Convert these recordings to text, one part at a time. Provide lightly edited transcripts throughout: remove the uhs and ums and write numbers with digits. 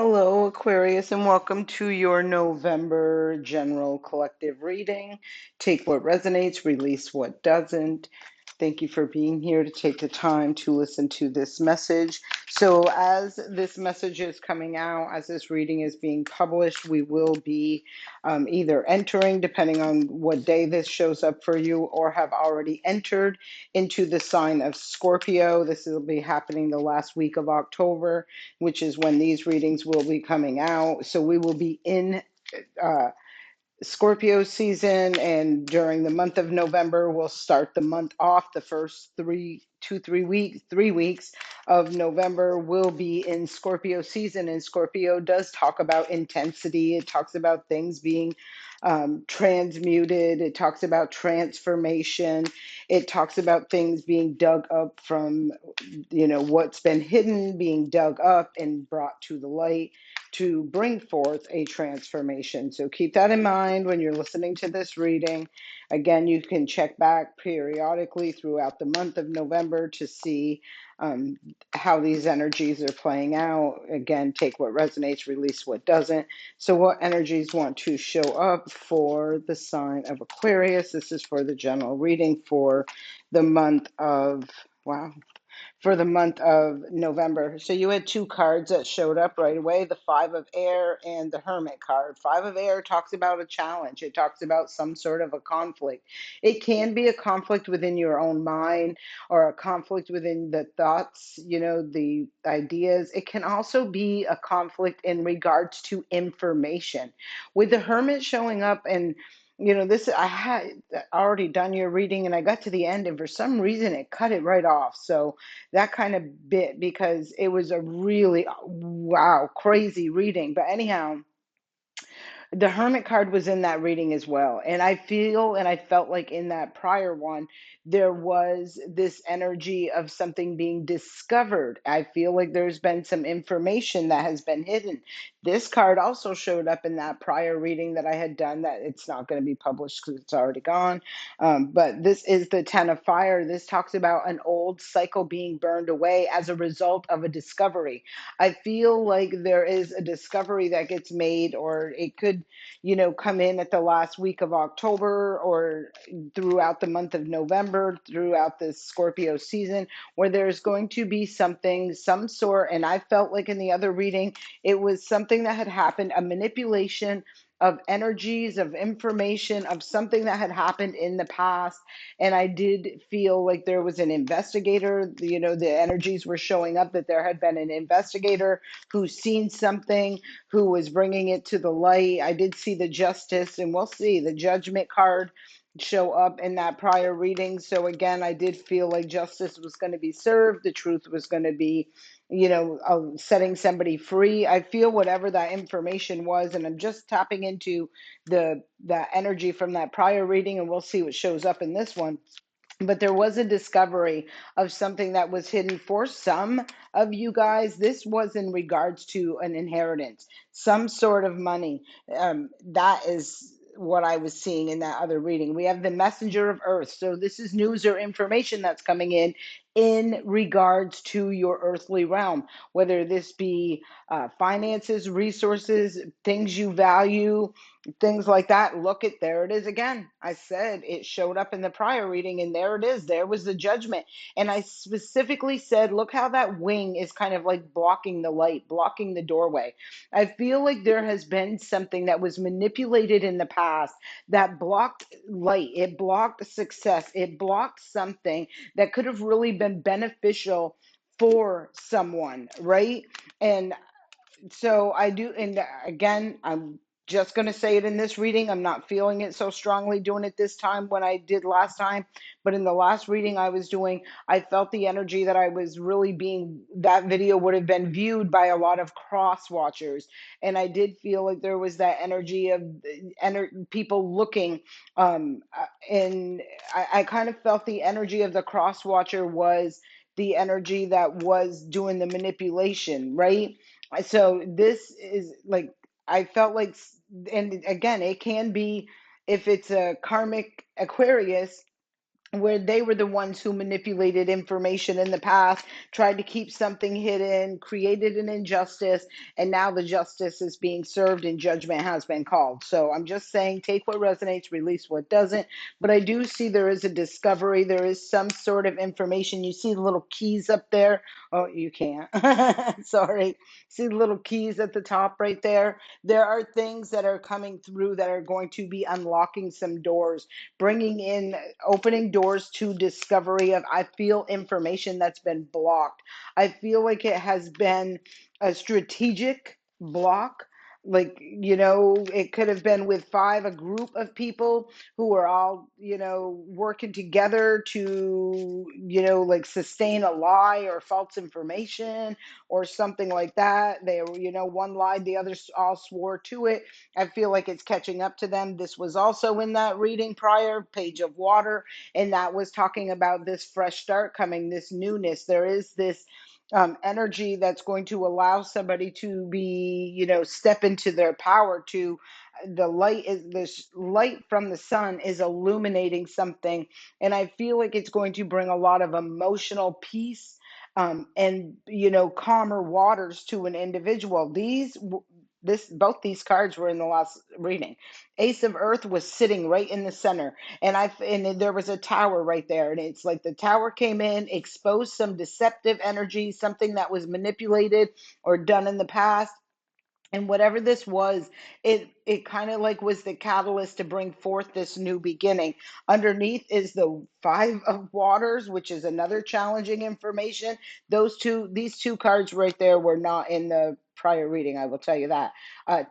Hello, Aquarius, and welcome to your November general collective reading. Take what resonates, release what doesn't. Thank you for being here to take the time to listen to this message. So, as this message is coming out, as this reading is being published, we will be either entering, depending on what day this shows up for you, or have already entered into the sign of Scorpio. This will be happening the last week of October, which is when these readings will be coming out. So we will be in uh, Scorpio season, and during the month of November, we'll start the month off. The first 3 weeks of November will be in Scorpio season, and Scorpio does talk about intensity. It talks about things being transmuted. It talks about transformation. It talks about things being dug up from, what's been hidden, being dug up and brought to the light to bring forth a transformation. So keep that in mind when you're listening to this reading. Again, you can check back periodically throughout the month of November to see um, how these energies are playing out. Again, take what resonates, release what doesn't. So, what energies want to show up for the sign of Aquarius? This is for the general reading for the month of, wow, for the month of November. So you had two cards that showed up right away, the Five of Air and the Hermit card. Five of Air talks about a challenge. It talks about some sort of a conflict. It can be a conflict within your own mind or a conflict within the thoughts, the ideas. It can also be a conflict in regards to information. With the Hermit showing up and this I had already done your reading and I got to the end and for some reason it cut it right off. So that kind of bit because it was a really wow, crazy reading. But anyhow, the Hermit card was in that reading as well. And I feel and I felt like in that prior one, there was this energy of something being discovered. I feel like there's been some information that has been hidden. This card also showed up in that prior reading that I had done that it's not going to be published because it's already gone. But this is the Ten of Fire. This talks about an old cycle being burned away as a result of a discovery. I feel like there is a discovery that gets made, or it could, come in at the last week of October or throughout the month of November, throughout the Scorpio season, where there's going to be something, some sort. And I felt like in the other reading, it was something that had happened, a manipulation of energies, of information, of something that had happened in the past. And I did feel like there was an investigator, the energies were showing up that there had been an investigator who's seen something, who was bringing it to the light. I did see the justice, and we'll see the judgment card show up in that prior reading. So again, I did feel like justice was going to be served. The truth was going to be, setting somebody free. I feel whatever that information was, and I'm just tapping into the energy from that prior reading, and we'll see what shows up in this one. But there was a discovery of something that was hidden for some of you guys. This was in regards to an inheritance, some sort of money. That is what I was seeing in that other reading. We have the messenger of earth. So this is news or information that's coming in regards to your earthly realm, whether this be finances, resources, things you value, things like that. Look at, there it is again. I said it showed up in the prior reading, and there it is. There was the judgment. And I specifically said, look how that wing is kind of like blocking the light, blocking the doorway. I feel like there has been something that was manipulated in the past that blocked light, it blocked success, it blocked something that could have really been beneficial for someone, right? And so I do, and again, I'm just going to say it in this reading. I'm not feeling it so strongly doing it this time when I did last time, but in the last reading I was doing, I felt the energy that I was really being, that video would have been viewed by a lot of cross watchers. And I did feel like there was that energy of people looking, and I kind of felt the energy of the cross watcher was the energy that was doing the manipulation, right? So this is like, I felt like, and again, it can be, if it's a karmic Aquarius, where they were the ones who manipulated information in the past, tried to keep something hidden, created an injustice, and now the justice is being served and judgment has been called. So I'm just saying, take what resonates, release what doesn't. But I do see there is a discovery, there is some sort of information. You see the little keys up there. Oh, you can't. Sorry. See the little keys at the top right there? There are things that are coming through that are going to be unlocking some doors, bringing in, opening doors to discovery of, I feel, information that's been blocked. I feel like it has been a strategic block. Like, it could have been with five, a group of people who are all, working together to, like sustain a lie or false information or something like that. They were, one lied, the others all swore to it. I feel like it's catching up to them. This was also in that reading prior, Page of Water, and that was talking about this fresh start coming, this newness. There is this energy that's going to allow somebody to be, step into their power. To the light is this light from the sun is illuminating something, and I feel like it's going to bring a lot of emotional peace, and calmer waters to an individual. Both these cards were in the last reading. Ace of Earth was sitting right in the center, and there was a tower right there, and it's like the tower came in, exposed some deceptive energy, something that was manipulated or done in the past. And whatever this was, it kind of like was the catalyst to bring forth this new beginning. Underneath is the Five of Waters, which is another challenging information. These two cards right there were not in the prior reading, I will tell you that.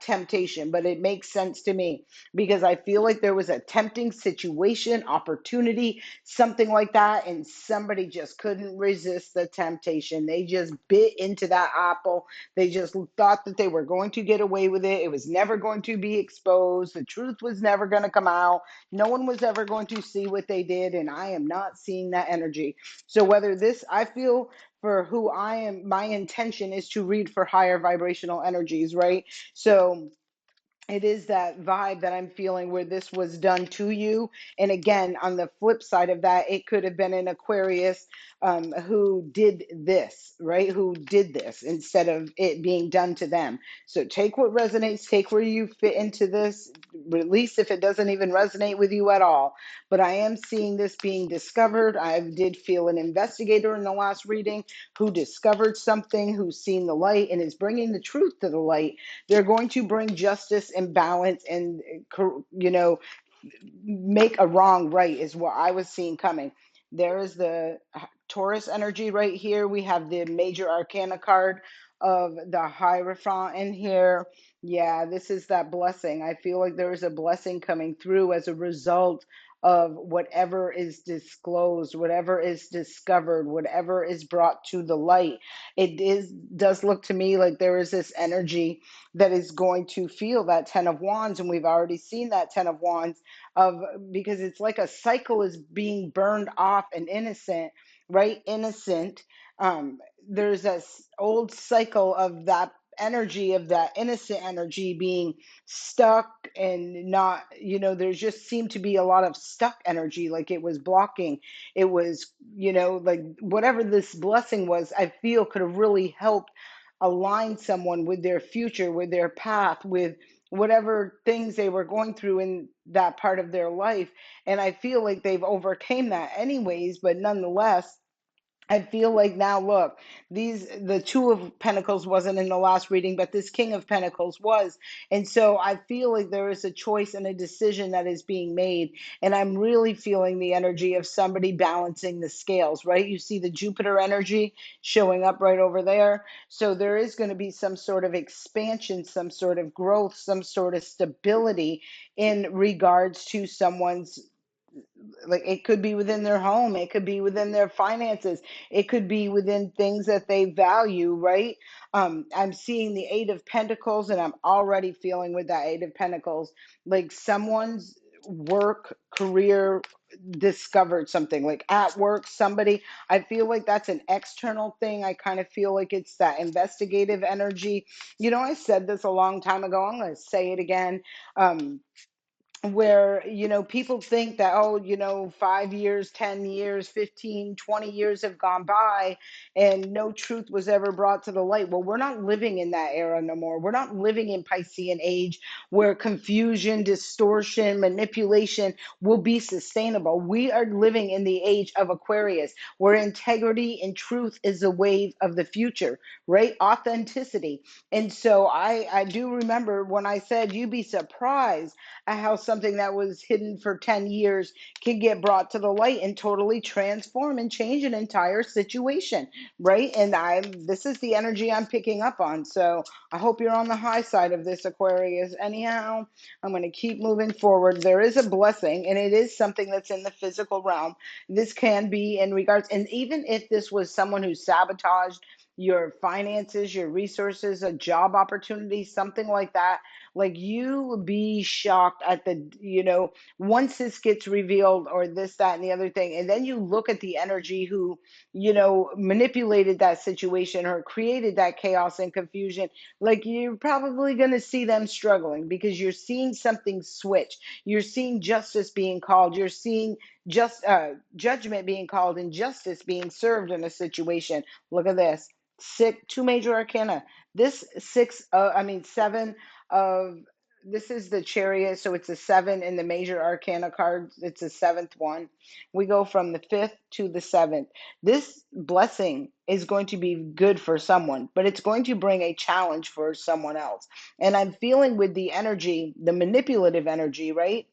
Temptation, but it makes sense to me because I feel like there was a tempting situation, opportunity, something like that, and somebody just couldn't resist the temptation. They just bit into that apple. They just thought that they were going to get away with it. It was never going to be exposed. The truth was never going to come out. No one was ever going to see what they did. And I am not seeing that energy. So whether this, I feel, for who I am, my intention is to read for higher vibrational energies, right? So it is that vibe that I'm feeling where this was done to you. And again, on the flip side of that, it could have been an Aquarius, who did this, right? Who did this instead of it being done to them. So take what resonates, take where you fit into this, release if it doesn't even resonate with you at all. But I am seeing this being discovered. I did feel an investigator in the last reading who discovered something, who's seen the light and is bringing the truth to the light. They're going to bring justice and balance and, make a wrong right, is what I was seeing coming. There is the Taurus energy right here. We have the major arcana card of the Hierophant in here. Yeah, this is that blessing. I feel like there is a blessing coming through as a result of whatever is disclosed, whatever is discovered, whatever is brought to the light. Does look to me like there is this energy that is going to feel that Ten of Wands, and we've already seen that Ten of Wands, of because it's like a cycle is being burned off, and innocent, right? Innocent. There's this old cycle of that energy, of that innocent energy being stuck and not, there's just seemed to be a lot of stuck energy, like it was blocking. It was, like whatever this blessing was, I feel could have really helped align someone with their future, with their path, with whatever things they were going through in that part of their life. And I feel like they've overcame that anyways, but nonetheless, I feel like now, look, the Two of Pentacles wasn't in the last reading, but this King of Pentacles was. And so I feel like there is a choice and a decision that is being made. And I'm really feeling the energy of somebody balancing the scales, right? You see the Jupiter energy showing up right over there. So there is going to be some sort of expansion, some sort of growth, some sort of stability in regards to someone's, like, it could be within their home, it could be within their finances, it could be within things that they value, right? I'm seeing the Eight of Pentacles, and I'm already feeling with that Eight of Pentacles like someone's work career discovered something, like at work, somebody, I feel like that's an external thing. I kind of feel like it's that investigative energy. I said this a long time ago, I'm going to say it again. um where people think that, oh, 5 years, 10 years, 15, 20 years have gone by and no truth was ever brought to the light. Well, we're not living in that era no more. We're not living in Piscean age where confusion, distortion, manipulation will be sustainable. We are living in the age of Aquarius, where integrity and truth is the wave of the future, right? Authenticity. And so I do remember when I said you'd be surprised at how something that was hidden for 10 years can get brought to the light and totally transform and change an entire situation, right? And this is the energy I'm picking up on. So I hope you're on the high side of this, Aquarius. Anyhow, I'm going to keep moving forward. There is a blessing, and it is something that's in the physical realm. This can be in regards, and even if this was someone who sabotaged your finances, your resources, a job opportunity, something like that, like you would be shocked at once this gets revealed or this, that, and the other thing. And then you look at the energy who, manipulated that situation or created that chaos and confusion. Like you're probably going to see them struggling because you're seeing something switch. You're seeing justice being called. You're seeing judgment being called and justice being served in a situation. Look at this. Two major arcana. This seven of this is the chariot, so it's a seven in the major arcana cards. It's the seventh one. We go from the fifth to the seventh. This blessing is going to be good for someone, but it's going to bring a challenge for someone else. And I'm feeling with the energy, the manipulative energy, right?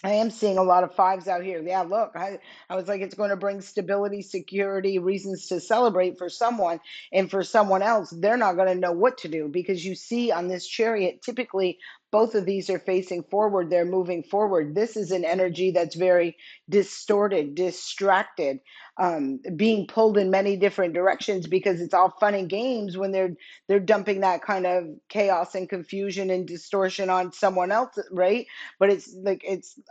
I am seeing a lot of fives out here. Yeah, look, I was like, it's going to bring stability, security, reasons to celebrate for someone. And for someone else, they're not going to know what to do because you see on this chariot, typically both of these are facing forward. They're moving forward. This is an energy that's very distorted, distracted, being pulled in many different directions because it's all fun and games when they're dumping that kind of chaos and confusion and distortion on someone else, right? But it's like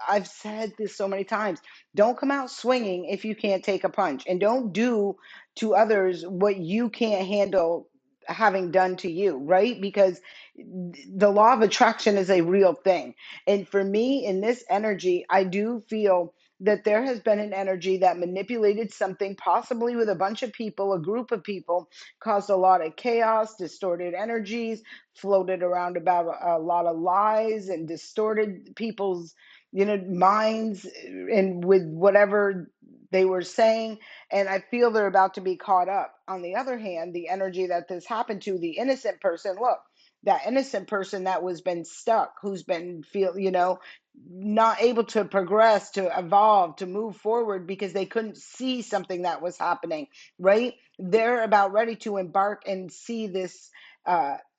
I've said this so many times. Don't come out swinging if you can't take a punch, and don't do to others what you can't handle having done to you, right? Because the law of attraction is a real thing. And for me, in this energy, I do feel that there has been an energy that manipulated something, possibly with a bunch of people, a group of people, caused a lot of chaos, distorted energies, floated around about a lot of lies and distorted people's minds and with whatever they were saying. And I feel they're about to be caught up. On the other hand, the energy that this happened to, the innocent person, look, that innocent person that was been stuck, who's been not able to progress, to evolve, to move forward because they couldn't see something that was happening, right? They're about ready to embark and see this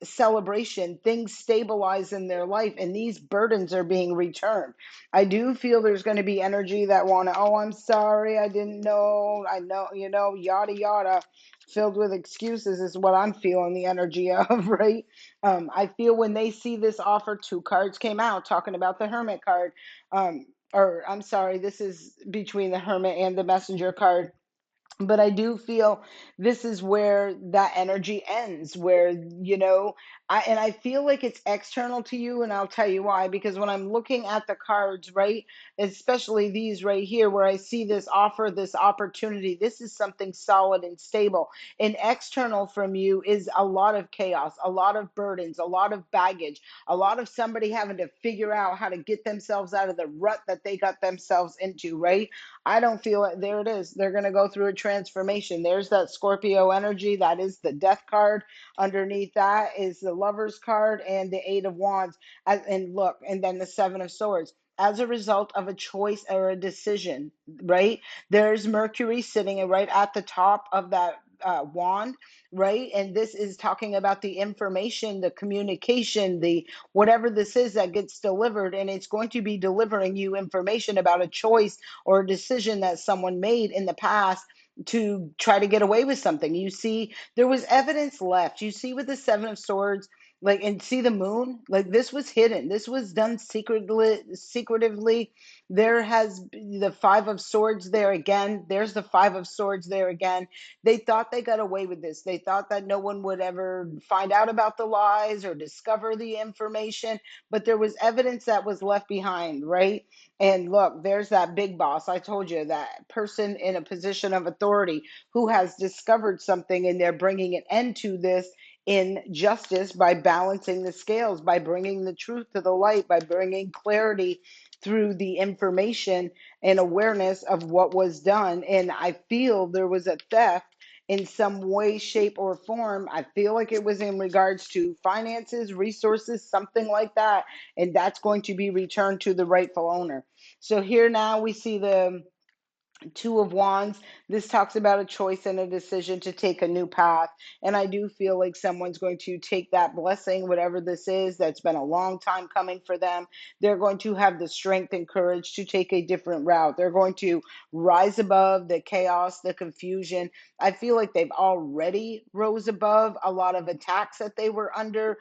celebration, things stabilize in their life, and these burdens are being returned. I do feel there's going to be energy that want to, oh, I'm sorry, I didn't know, I know, yada yada, filled with excuses is what I'm feeling the energy of, right? I feel when they see this offer, two cards came out talking about the Hermit card. Or I'm sorry, this is between the Hermit and the Messenger card, but I do feel this is where that energy ends, where I feel like it's external to you, and I'll tell you why. Because when I'm looking at the cards, right, especially these right here, where I see this offer, this opportunity, this is something solid and stable. And external from you is a lot of chaos, a lot of burdens, a lot of baggage, a lot of somebody having to figure out how to get themselves out of the rut that they got themselves into, right? I don't feel it. There it is. They're going to go through a transformation. There's that Scorpio energy. That is the death card. Underneath that is the lover's card and the eight of wands. And look, and then the seven of swords. As a result of a choice or a decision, right? There's Mercury sitting right at the top of that wand, right? And this is talking about the information, the communication, the whatever this is that gets delivered. And it's going to be delivering you information about a choice or a decision that someone made in the past to try to get away with something. You see, there was evidence left. You see, with the Seven of Swords, Like, and see the moon, like this was hidden, this was done secretively. There has the five of swords there again, there's the five of swords there again. They thought they got away with this, they thought that no one would ever find out about the lies or discover the information, but there was evidence that was left behind, right? And look, there's that big boss, I told you, that person in a position of authority who has discovered something, and they're bringing an end to this in justice by balancing the scales, by bringing the truth to the light, by bringing clarity through the information and awareness of what was done. And I feel there was a theft in some way, shape, or form. I feel like it was in regards to finances, resources, something like that. And that's going to be returned to the rightful owner. So here now we see the Two of Wands. This talks about a choice and a decision to take a new path. And I do feel like someone's going to take that blessing, whatever this is, that's been a long time coming for them. They're going to have the strength and courage to take a different route. They're going to rise above the chaos, the confusion. I feel like they've already rose above a lot of attacks that they were under,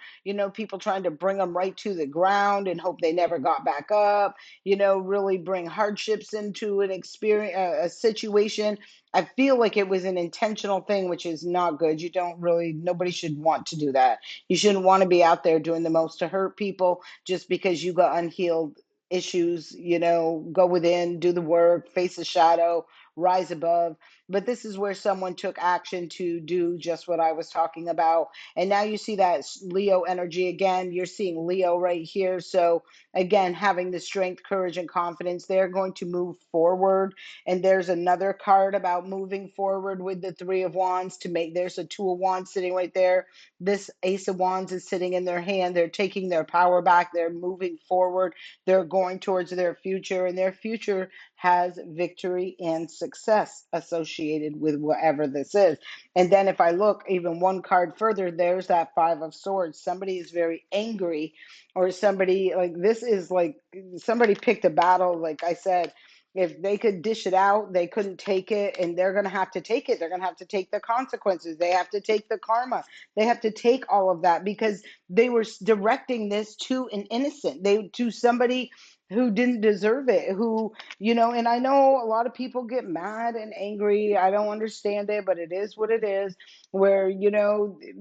people trying to bring them right to the ground and hope they never got back up, really bring hardships into an experience, a situation. I feel like it was an intentional thing, which is not good. You don't really, nobody should want to do that. You shouldn't want to be out there doing the most to hurt people just because you got unhealed issues. Go within, do the work, face the shadow, rise above. But this is where someone took action to do just what I was talking about. And now you see that Leo energy again. You're seeing Leo right here. So again, having the strength, courage, and confidence, they're going to move forward. And there's another card about moving forward with the Three of Wands to make, there's a Two of Wands sitting right there. This Ace of Wands is sitting in their hand. They're taking their power back. They're moving forward. They're going towards their future, and their future has victory and success associated with whatever this is. And then if I look even one card further, there's that Five of Swords. Somebody is very angry, or somebody, like, this is like somebody picked a battle. Like I said, if they could dish it out, they couldn't take it, and they're going to have to take it. They're going to have to take the consequences. They have to take the karma. They have to take all of that because they were directing this to an innocent, to somebody who didn't deserve it, who, and I know a lot of people get mad and angry. I don't understand it, but it is what it is, where,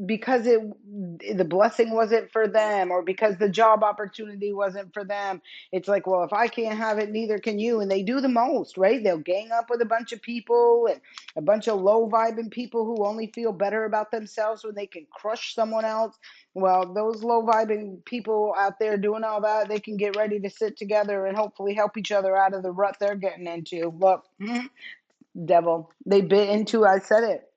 because the blessing wasn't for them, or because the job opportunity wasn't for them, it's like, well, if I can't have it, neither can you. And they do the most, right? They'll gang up with a bunch of people, and a bunch of low vibing people who only feel better about themselves when they can crush someone else. Well, those low vibing people out there doing all that, they can get ready to sit together and hopefully help each other out of the rut they're getting into. Look, devil, they bit into, I said it.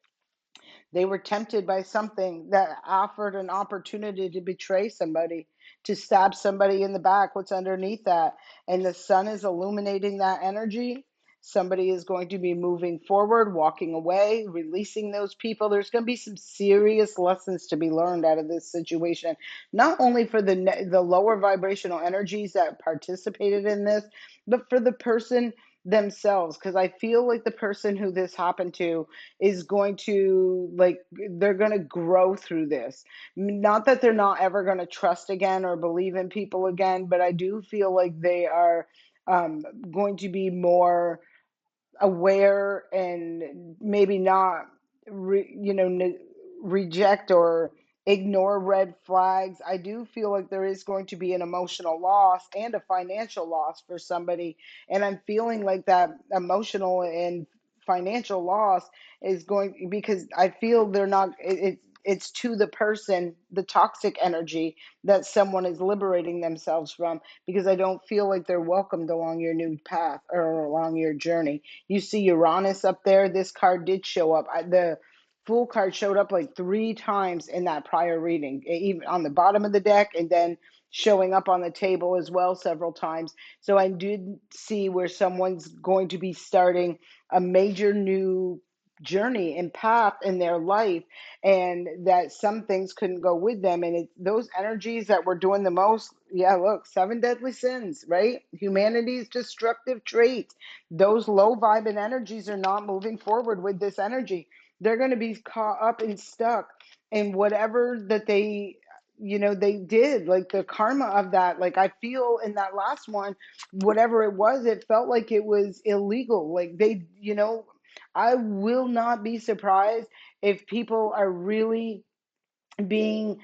They were tempted by something that offered an opportunity to betray somebody, to stab somebody in the back. What's underneath that? And the sun is illuminating that energy. Somebody is going to be moving forward, walking away, releasing those people. There's going to be some serious lessons to be learned out of this situation, not only for the lower vibrational energies that participated in this, but for the person themselves. Because I feel like the person who this happened to is going to, like, they're going to grow through this. Not that they're not ever going to trust again or believe in people again, but I do feel like they are going to be more aware, and maybe not reject or ignore red flags. I do feel like there is going to be an emotional loss and a financial loss for somebody, and I'm feeling like that emotional and financial loss is going, because I feel they're not, it's to the person, the toxic energy that someone is liberating themselves from, because I don't feel like they're welcomed along your new path or along your journey. You see Uranus up there. This card did show up. The Fool card showed up like 3 times in that prior reading, even on the bottom of the deck, and then showing up on the table as well several times. So I did see where someone's going to be starting a major new journey and path in their life, and that some things couldn't go with them, and those energies that were doing the most. Yeah, look, 7 deadly sins, right? Humanity's destructive traits. Those low vibe and energies are not moving forward with this energy. They're going to be caught up and stuck in whatever that they they did, like the karma of that. Like I feel in that last one, whatever it was, it felt like it was illegal. Like I will not be surprised if people are really being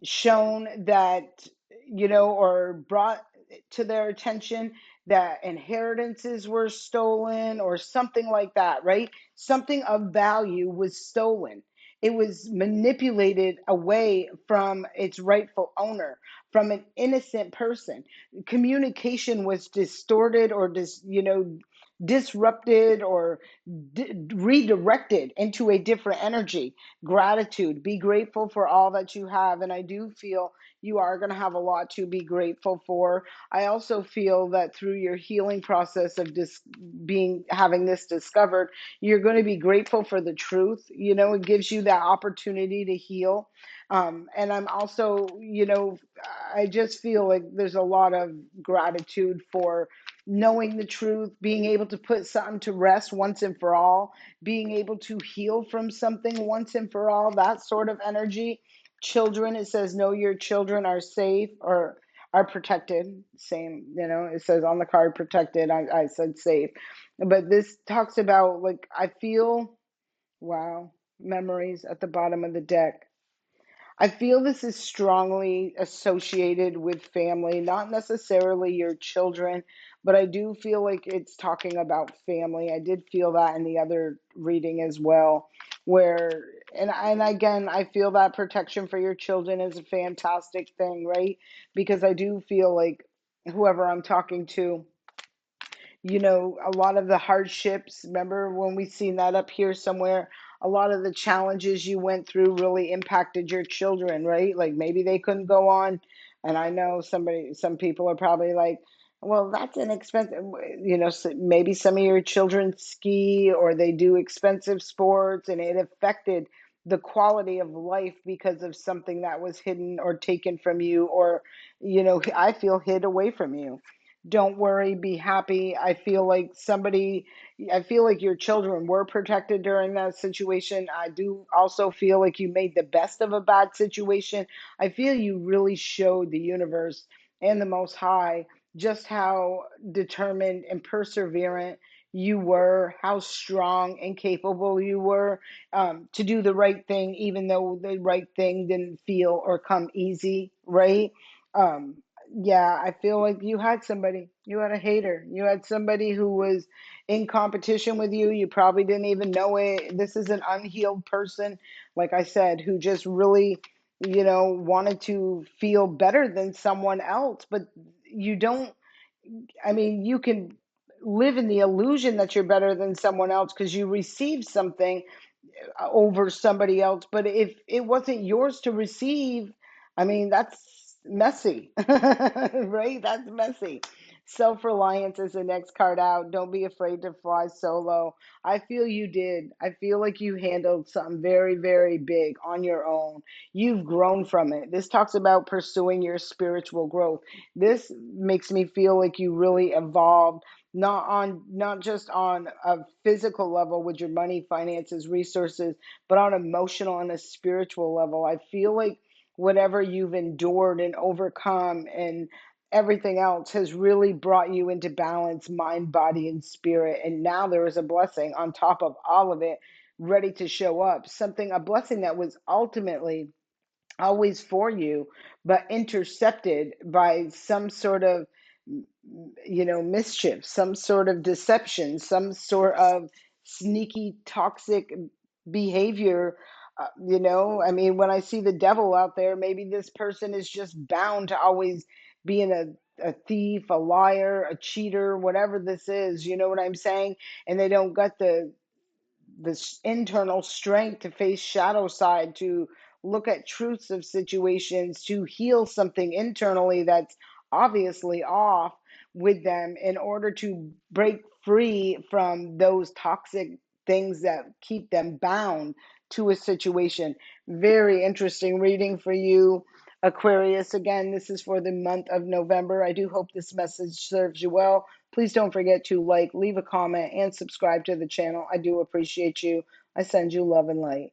shown that, or brought to their attention that inheritances were stolen or something like that, right? Something of value was stolen. It was manipulated away from its rightful owner, from an innocent person. Communication was distorted or disrupted or redirected into a different energy. Gratitude. Be grateful for all that you have. And I do feel you are going to have a lot to be grateful for. I also feel that through your healing process of having this discovered, you're going to be grateful for the truth. It gives you that opportunity to heal. And I'm also, I just feel like there's a lot of gratitude for knowing the truth, being able to put something to rest once and for all, being able to heal from something once and for all, that sort of energy. Children, it says, know your children are safe or are protected. Same, it says on the card protected. I said safe. But this talks about, like, I feel, wow, memories at the bottom of the deck. I feel this is strongly associated with family, not necessarily your children, but I do feel like it's talking about family. I did feel that in the other reading as well, where, and again, I feel that protection for your children is a fantastic thing, right? Because I do feel like whoever I'm talking to, a lot of the hardships, remember when we seen that up here somewhere, a lot of the challenges you went through really impacted your children, right? Like maybe they couldn't go on. And I know some people are probably like, well, that's an expensive, maybe some of your children ski or they do expensive sports and it affected the quality of life because of something that was hidden or taken from you, or, I feel hid away from you. Don't worry, be happy. I feel like your children were protected during that situation. I do also feel like you made the best of a bad situation. I feel you really showed the universe and the Most High just how determined and perseverant you were, how strong and capable you were, to do the right thing, even though the right thing didn't feel or come easy, right? Um, yeah, I feel like you had a hater, you had somebody who was in competition with you. You probably didn't even know it. This is an unhealed person, like I said, who just really, wanted to feel better than someone else. But you don't, I mean, you can live in the illusion that you're better than someone else because you received something over somebody else. But if it wasn't yours to receive, I mean, that's messy, right? That's messy. Self reliance is the next card out. Don't be afraid to fly solo. I feel you did. I feel like you handled something very, very big on your own. You've grown from it. This talks about pursuing your spiritual growth. This makes me feel like you really evolved, not just on a physical level with your money, finances, resources, but on emotional and a spiritual level. I feel like whatever you've endured and overcome and everything else has really brought you into balance, mind, body, and spirit. And now there is a blessing on top of all of it ready to show up. A blessing that was ultimately always for you, but intercepted by some sort of, mischief, some sort of deception, some sort of sneaky, toxic behavior. I mean, when I see the devil out there, maybe this person is just bound to always being a thief, a liar, a cheater, whatever this is, you know what I'm saying? And they don't got the internal strength to face shadow side, to look at truths of situations, to heal something internally that's obviously off with them in order to break free from those toxic things that keep them bound to a situation. Very interesting reading for you, Aquarius. Again, this is for the month of November. I do hope this message serves you well. Please don't forget to like, leave a comment, and subscribe to the channel. I do appreciate you. I send you love and light.